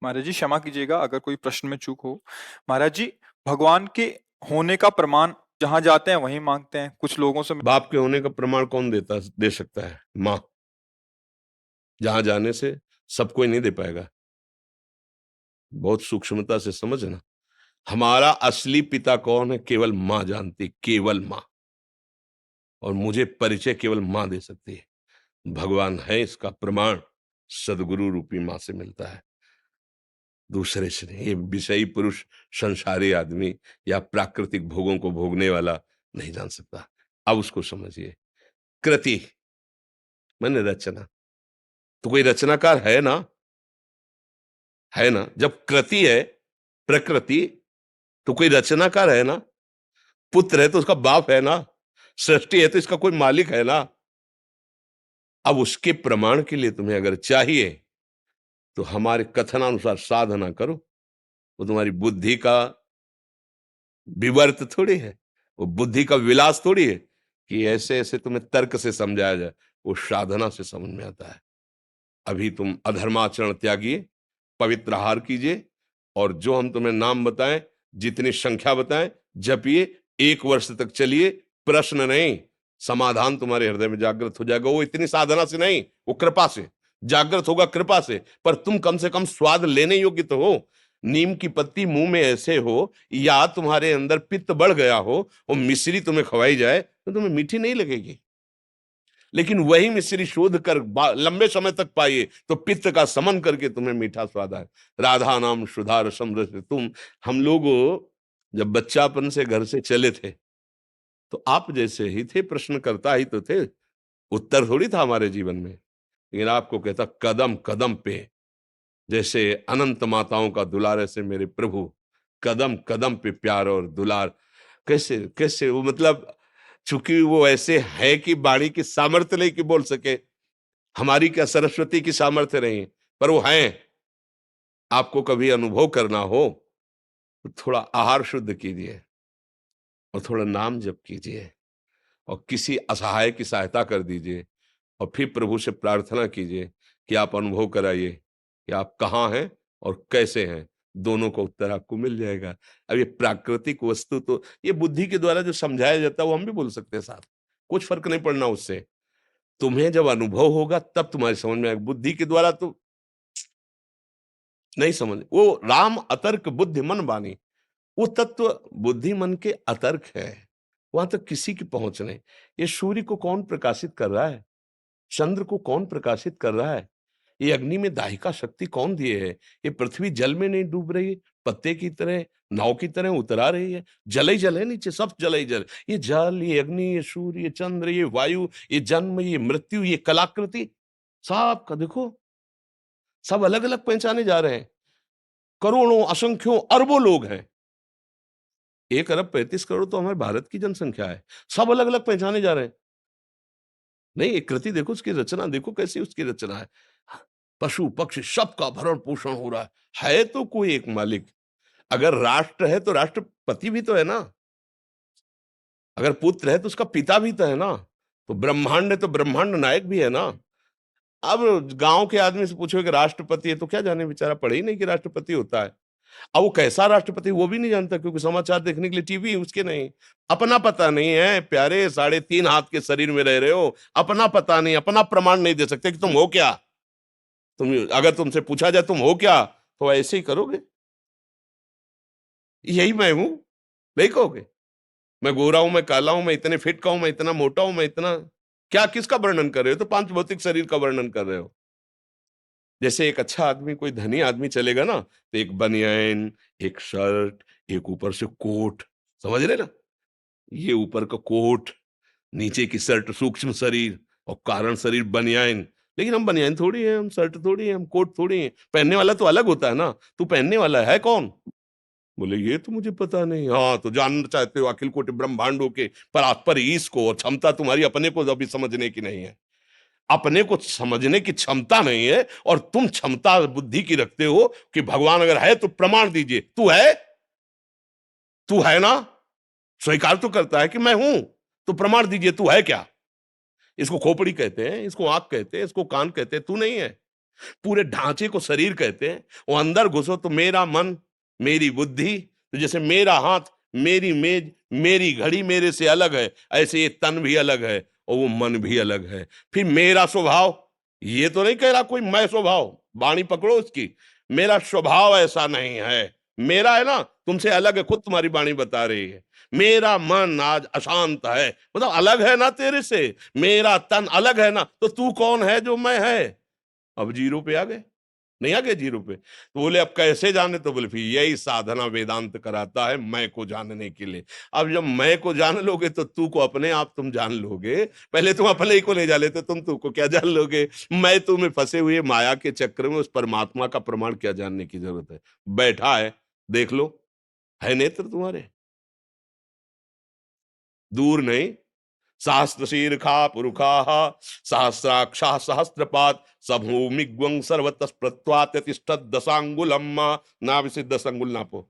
महाराज जी क्षमा कीजिएगा अगर कोई प्रश्न में चूक हो। महाराज जी, भगवान के होने का प्रमाण जहां जाते हैं वहीं मांगते हैं। कुछ लोगों से बाप के होने का प्रमाण कौन दे सकता है? माँ। जहां जाने से सब कोई नहीं दे पाएगा। बहुत सूक्ष्मता से समझना। हमारा असली पिता कौन है? केवल माँ जानती, केवल माँ। और मुझे परिचय केवल माँ दे सकती है। भगवान है इसका प्रमाण सदगुरु रूपी माँ से मिलता है, दूसरे से नहीं। ये विषयी पुरुष, संसारी आदमी या प्राकृतिक भोगों को भोगने वाला नहीं जान सकता। अब उसको समझिए। कृति माने रचना। तो कोई रचनाकार है ना? है ना? जब कृति है प्रकृति, तो कोई रचनाकार है ना? पुत्र है तो उसका बाप है ना? सृष्टि है तो इसका कोई मालिक है ना? अब उसके प्रमाण के लिए तुम्हें अगर चाहिए तो हमारे कथनानुसार साधना करो। वो तुम्हारी बुद्धि का विवर्त थोड़ी है, वो बुद्धि का विलास थोड़ी है कि ऐसे ऐसे तुम्हें तर्क से समझाया जाए। वो साधना से समझ में आता है। अभी तुम अधर्माचरण त्यागिए, पवित्र आहार कीजिए, और जो हम तुम्हें नाम बताएं, जितनी संख्या बताएं, जपिए। 1 वर्ष तक चलिए। प्रश्न नहीं, समाधान तुम्हारे हृदय में जागृत हो जाएगा। वो इतनी साधना से नहीं, वो कृपा से जागृत होगा, कृपा से। पर तुम कम से कम स्वाद लेने योग्य तो हो। नीम की पत्ती मुंह में ऐसे हो, या तुम्हारे अंदर पित्त बढ़ गया हो, वो मिश्री तुम्हें खवाई जाए तो तुम्हें मीठी नहीं लगेगी। लेकिन वही मिश्री शोध कर लंबे समय तक पाइए तो पित्त का समन करके तुम्हें मीठा स्वाद आए। राधा नाम सुधा रसम रस तुम। हम लोग जब बच्चापन से घर से चले थे तो आप जैसे ही थे, प्रश्न करता ही तो थे, उत्तर थोड़ी था हमारे जीवन में। लेकिन आपको कहता कदम कदम पे, जैसे अनंत माताओं का दुलार ऐसे मेरे प्रभु, कदम कदम पे प्यार और दुलार। कैसे कैसे वो, मतलब चूंकि वो ऐसे है कि वाणी की सामर्थ्य नहीं कि बोल सके। हमारी क्या सरस्वती की सामर्थ्य नहीं, पर वो हैं। आपको कभी अनुभव करना हो तो थोड़ा आहार शुद्ध कीजिए और थोड़ा नाम जप कीजिए और किसी असहाय की सहायता कर दीजिए, और फिर प्रभु से प्रार्थना कीजिए कि आप अनुभव कराइए कि आप कहाँ हैं और कैसे हैं। दोनों का उत्तर आपको मिल जाएगा। अब ये प्राकृतिक वस्तु तो ये बुद्धि के द्वारा जो समझाया जाता है वो हम भी बोल सकते हैं साथ, कुछ फर्क नहीं पड़ना उससे। तुम्हें जब अनुभव होगा तब तुम्हारी समझ में आएगा। बुद्धि के द्वारा तो नहीं समझ। वो राम अतर्क बुद्धि मन बानी, वो तत्व बुद्धि मन के अतर्क है। वहां तक किसी की पहुंच नहीं। ये सूर्य को कौन प्रकाशित कर रहा है? चंद्र को कौन प्रकाशित कर रहा है? ये अग्नि में दाहिका शक्ति कौन दिए है? ये पृथ्वी जल में नहीं डूब रही, पत्ते की तरह, नाव की तरह उतरा रही है। जल ही जल है नीचे, सब जल ही जल। ये जल, ये अग्नि, ये सूर्य, ये चंद्र, ये वायु, ये जन्म, ये मृत्यु, ये कलाकृति, सब का देखो, सब अलग अलग पहचाने जा रहे हैं। करोड़ों, असंख्यों, अरबों लोग हैं। 1 अरब 35 करोड़ तो हमारे भारत की जनसंख्या है। सब अलग अलग पहचाने जा रहे हैं। नहीं, एक कृति देखो, उसकी रचना देखो कैसी उसकी रचना है। पशु पक्षी सबका भरण पोषण हो रहा है तो कोई एक मालिक। अगर राष्ट्र है तो राष्ट्रपति भी तो है ना। अगर पुत्र है तो उसका पिता भी तो है ना। तो ब्रह्मांड है तो ब्रह्मांड नायक भी है ना। अब गांव के आदमी से पूछो कि राष्ट्रपति है तो क्या जाने, बेचारा पढ़े ही नहीं कि राष्ट्रपति होता है। अब वो कैसा राष्ट्रपति वो भी नहीं जानता, क्योंकि समाचार देखने के लिए टीवी उसके नहीं। अपना पता नहीं है प्यारे, 3.5 हाथ के शरीर में रह रहे हो, अपना पता नहीं, अपना प्रमाण नहीं दे सकते कि तुम हो क्या। तुम अगर तुमसे पूछा जाए तुम हो क्या, तो ऐसे ही करोगे, यही मैं हूं, नहीं कहोगे। मैं गोरा हूं, मैं काला हूं, मैं इतने फिट का हूं, मैं इतना मोटा हूं, मैं इतना क्या, किसका वर्णन कर रहे हो? तो पांच भौतिक शरीर का वर्णन कर रहे हो। जैसे एक अच्छा आदमी, कोई धनी आदमी चलेगा ना, तो एक बनियान, एक शर्ट, एक ऊपर से कोट, समझ रहे ना? ये ऊपर का कोट, नीचे की शर्ट, सूक्ष्म शरीर, और कारण शरीर बनियान। लेकिन हम बनियान थोड़ी है, हम शर्ट थोड़ी है, हम कोट थोड़ी है। पहनने वाला तो अलग होता है ना। तू पहनने वाला है कौन? बोले ये तो मुझे पता नहीं। हाँ, तो जानना चाहते हो अखिल कोटि ब्रह्मांडों के पर ईश को, और क्षमता तुम्हारी अपने को अभी समझने की नहीं है। अपने को समझने की क्षमता नहीं है, और तुम क्षमता बुद्धि की रखते हो कि भगवान अगर है तो प्रमाण दीजिए। तू है? तू है ना? स्वीकार तो करता है कि मैं हूं, तो प्रमाण दीजिए, तू है क्या? इसको खोपड़ी कहते हैं, इसको आंख कहते हैं, इसको कान कहते हैं। तू नहीं है। पूरे ढांचे को शरीर कहते हैं। वो अंदर घुसो तो मेरा मन, मेरी बुद्धि, तो जैसे मेरा हाथ, मेरी मेज, मेरी घड़ी मेरे से अलग है, ऐसे ये तन भी अलग है और वो मन भी अलग है। फिर मेरा स्वभाव, ये तो नहीं कह रहा कोई मैं स्वभाव, वाणी पकड़ो उसकी, मेरा स्वभाव ऐसा नहीं है, मेरा है ना तुमसे अलग है, खुद तुम्हारी वाणी बता रही है। मेरा मन आज अशांत है, मतलब अलग है ना तेरे से। मेरा तन अलग है ना, तो तू कौन है जो मैं है? अब जीरो पे आ गए, नहीं आ गए जीरो पे? तो बोले अब कैसे जाने? तो बोले फिर यही साधना वेदांत कराता है, मैं को जानने के लिए। अब जब मैं को जान लोगे तो तू को अपने आप तुम जान लोगे। पहले तुम अपने ही को नहीं जान लेते, तुम तू को क्या जान लोगे? मैं तुम्हें फंसे हुए माया के चक्र में उस परमात्मा का प्रमाण क्या जानने की जरूरत है? बैठा है, देख लो, है नेत्र तुम्हारे, दूर नहीं। सहस्त्र शीर्षा पुरुखा सहस्राक्षा सहस्त्रपात सभूमिग्वं सर्वतः प्रत्वात तिष्ठत दशांगुलम, ना विसिद्ध दशांगुल नापो।